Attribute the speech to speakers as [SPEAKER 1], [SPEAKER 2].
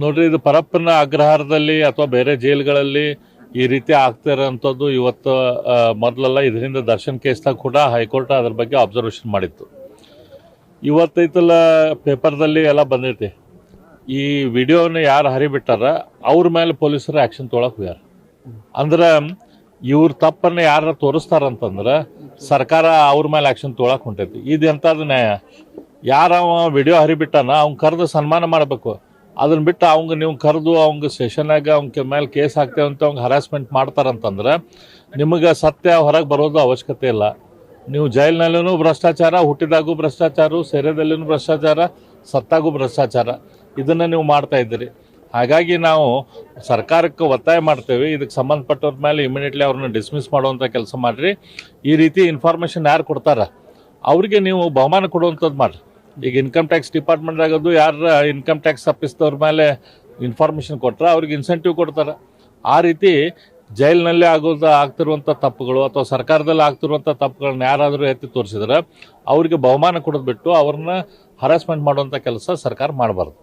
[SPEAKER 1] ನೋಡ್ರಿ, ಇದು ಪರಪ್ಪನ ಅಗ್ರಹಾರದಲ್ಲಿ ಅಥವಾ ಬೇರೆ ಜೈಲುಗಳಲ್ಲಿ ಈ ರೀತಿ ಆಗ್ತಿರೋಂಥದ್ದು ಇವತ್ತು ಮೊದಲೆಲ್ಲ ಇದರಿಂದ ದರ್ಶನ್ ಕೇಸ್ದಾಗ ಕೂಡ ಹೈಕೋರ್ಟ್ ಅದ್ರ ಬಗ್ಗೆ ಅಬ್ಸರ್ವೇಷನ್ ಮಾಡಿತ್ತು. ಇವತ್ತೈತಲ್ಲ ಪೇಪರ್ದಲ್ಲಿ ಎಲ್ಲ ಬಂದೈತಿ. ಈ ವಿಡಿಯೋನ ಯಾರು ಹರಿಬಿಟ್ಟಾರ ಅವ್ರ ಮೇಲೆ ಪೊಲೀಸರು ಆ್ಯಕ್ಷನ್ ತೊಗೊಳಕ್ಕೆ ಹೋಗ್ಯಾರ. ಅಂದ್ರೆ ಇವ್ರ ತಪ್ಪನ್ನು ಯಾರು ತೋರಿಸ್ತಾರಂತಂದ್ರೆ ಸರ್ಕಾರ ಅವ್ರ ಮೇಲೆ ಆ್ಯಕ್ಷನ್ ತೊಗೊಳಕ್ಕೆ ಹೊಂಟೈತಿ. ಇದು ಎಂಥದ್ದು ನ್ಯಾಯ? ಯಾರವ ವಿಡಿಯೋ ಹರಿಬಿಟ್ಟಾನ ಅವ್ನು ಕರೆದು ಸನ್ಮಾನ ಮಾಡಬೇಕು. ಅದನ್ನ ಬಿಟ್ಟು ಅವಂಗೆ ನೀವು ಕರೆದು ಅವಂಗೆ ಸೆಷನ್ನಾಗ ಅವ್ನ ಮೇಲೆ ಕೇಸ್ ಹಾಕ್ತೇವೆ ಅಂತ ಅವ್ಗೆ ಹರಾಸ್ಮೆಂಟ್ ಮಾಡ್ತಾರಂತಂದ್ರೆ ನಿಮಗೆ ಸತ್ಯ ಹೊರಗೆ ಬರೋದು ಅವಶ್ಯಕತೆ ಇಲ್ಲ. ನೀವು ಜೈಲಿನಲ್ಲೂ ಭ್ರಷ್ಟಾಚಾರ, ಹುಟ್ಟಿದಾಗೂ ಭ್ರಷ್ಟಾಚಾರ, ಸೆರೆದಲ್ಲಿನೂ ಭ್ರಷ್ಟಾಚಾರ, ಸತ್ತಾಗೂ ಭ್ರಷ್ಟಾಚಾರ, ಇದನ್ನು ನೀವು ಮಾಡ್ತಾ ಇದ್ದೀರಿ. ಹಾಗಾಗಿ ನಾವು ಸರ್ಕಾರಕ್ಕೆ ಒತ್ತಾಯ ಮಾಡ್ತೇವೆ, ಇದಕ್ಕೆ ಸಂಬಂಧಪಟ್ಟವ್ರ ಮೇಲೆ ಇಮಿಡಿಯೇಟ್ಲಿ ಅವ್ರನ್ನ ಡಿಸ್ಮಿಸ್ ಮಾಡುವಂಥ ಕೆಲಸ ಮಾಡಿರಿ. ಈ ರೀತಿ ಇನ್ಫಾರ್ಮೇಷನ್ ಯಾರು ಕೊಡ್ತಾರೆ ಅವ್ರಿಗೆ ನೀವು ಬಹುಮಾನ ಕೊಡುವಂಥದ್ದು ಮಾಡಿರಿ. ಈಗ ಇನ್ಕಮ್ ಟ್ಯಾಕ್ಸ್ ಡಿಪಾರ್ಟ್ಮೆಂಟ್ದಾಗದು ಯಾರು ಇನ್ಕಮ್ ಟ್ಯಾಕ್ಸ್ ತಪ್ಪಿಸಿದವ್ರ ಮೇಲೆ ಇನ್ಫಾರ್ಮೇಷನ್ ಕೊಟ್ಟರೆ ಅವ್ರಿಗೆ ಇನ್ಸೆಂಟಿವ್ ಕೊಡ್ತಾರೆ. ಆ ರೀತಿ ಜೈಲಿನಲ್ಲಿ ಆಗ್ತಿರುವಂಥ ತಪ್ಪುಗಳು ಅಥವಾ ಸರ್ಕಾರದಲ್ಲಿ ಆಗ್ತಿರುವಂಥ ತಪ್ಪುಗಳನ್ನ ಯಾರಾದರೂ ಎತ್ತಿ ತೋರಿಸಿದ್ರೆ ಅವ್ರಿಗೆ ಬಹುಮಾನ ಕೊಡೋದು ಬಿಟ್ಟು ಅವ್ರನ್ನ ಹರಾಸ್ಮೆಂಟ್ ಮಾಡುವಂಥ ಕೆಲಸ ಸರ್ಕಾರ ಮಾಡಬಾರ್ದು.